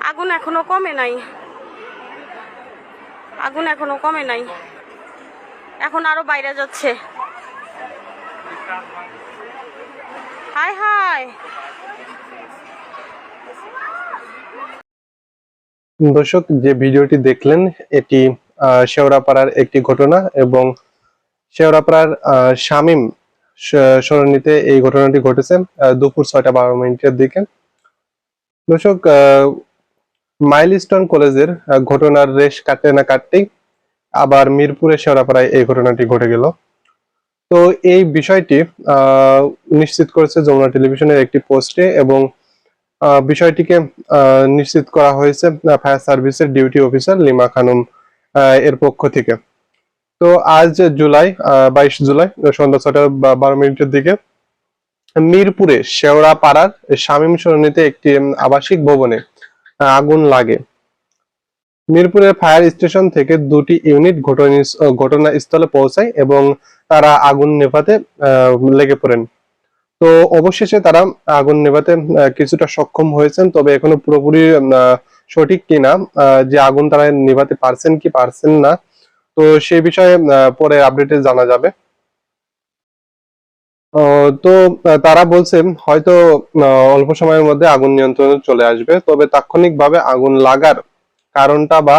আগুন এখনো কমে নাই, আগুন এখনো কমে নাই, এখন আরো বাইরে যাচ্ছে। High high. দর্শক, যে ভিডিওটি দেখলেন এটি শেওড়াপাড়ার একটি ঘটনা এবং শেওড়াপাড়ার শামীম সরণিতে এই ঘটনাটি ঘটেছে দুপুর 6:12 দিকে। দর্শক, মাইলস্টোন কলেজের ঘটনার রেশ কাটতে না কাটতেই আবার মিরপুরের শেওড়াপাড়ায় এই ঘটনাটি ঘটে গেল। তো এই বিষয়টি নিশ্চিত করেছে যমুনা টেলিভিশনের একটি পোস্টে এবং বিষয়টিকে নিশ্চিত করা হয়েছে ফায়ার সার্ভিসের ডিউটি অফিসার লিমা খানম এর পক্ষ থেকে। তো আজ 22 জুলাই সন্ধ্যা 6:12 দিকে মিরপুরে শেওড়াপাড়ার শামীম সরণিতে একটি আবাসিক ভবনে আগুন লাগে। মিরপুরের ফায়ার স্টেশন থেকে 2টি ইউনিট ঘটনাস্থলে পৌঁছায় এবং তারা আগুন নেভাতে লেগে পড়েন। তো অবশেষে তারা আগুন নেভাতে কিছুটা সক্ষম হয়েছেন, তবে এখনো পুরোপুরি সঠিক কিনা যে আগুন তারা নেভাতে পারছেন কি পারছেন না, তো সেই বিষয়ে পরে আপডেটে জানা যাবে। তো তারা বলছে হয়তো অল্প সময়ের মধ্যে আগুন নিয়ন্ত্রণে চলে আসবে, তবে তাৎক্ষণিকভাবে আগুন লাগার কারণটা বা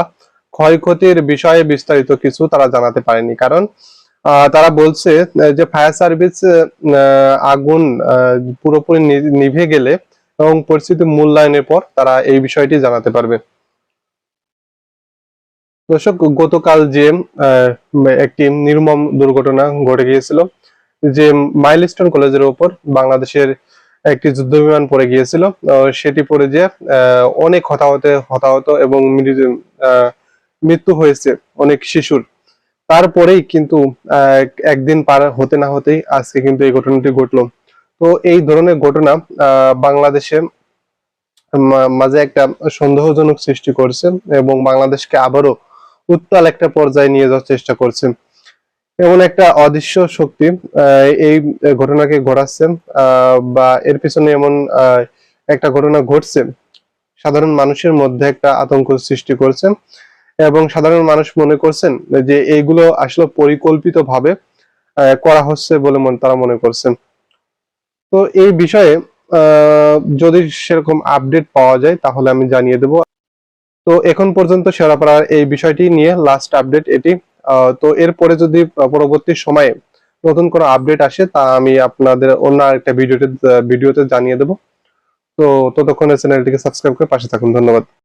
ক্ষয়ক্ষতির বিষয়ে বিস্তারিত কিছু তারা জানাতে পারেনি। কারণ তারা বলছে যে ফায়ার সার্ভিস আগুন পুরোপুরি নিভে গেলে এবং পরিস্থিতি মূল্যায়নের পর তারা এই বিষয়টি জানাতে পারবে। দর্শক, গতকাল যে একটি নির্মম দুর্ঘটনা ঘটে গিয়েছিল, যে মাইলস্টোন কলেজের উপর বাংলাদেশের একটি যুদ্ধ বিমান পড়ে গিয়েছিল, সেটি পড়ে যে অনেক হতাহত এবং মৃত্যু হয়েছে অনেক শিশুর। তারপরেই কিন্তু একদিন পার হতে না হতেই আজকে কিন্তু এই ঘটনাটি ঘটলো। তো এই ধরনের ঘটনা বাংলাদেশে মাঝে একটা সন্দেহজনক সৃষ্টি করছে এবং বাংলাদেশকে আবারও উত্তাল একটা পর্যায়ে নিয়ে যাওয়ার চেষ্টা করছে। এমন একটা অদৃশ্য শক্তি এই ঘটনাকে ঘটাচ্ছে বা এর পিছনে এমন একটা ঘটনা ঘটছে, সাধারণ মানুষের মধ্যে একটা আতঙ্ক সৃষ্টি করছে এবং সাধারণ মানুষ মনে করছেন যে এইগুলো আসলে পরিকল্পিতভাবে করা হচ্ছে বলে তারা মনে করছেন। তো এই বিষয়ে যদি সেরকম আপডেট পাওয়া যায় তাহলে আমি জানিয়ে দেব। তো এখন পর্যন্ত শেওড়াপাড়ার এই বিষয়টি নিয়ে লাস্ট আপডেট এটি। তো এরপরে যদি পরবর্তী সময়ে নতুন কোনো আপডেট আসে তা আমি আপনাদের অন্য আরেকটা ভিডিওতে জানিয়ে দেব। তো ততক্ষণে চ্যানেলটিকে সাবস্ক্রাইব করে পাশে থাকুন। ধন্যবাদ।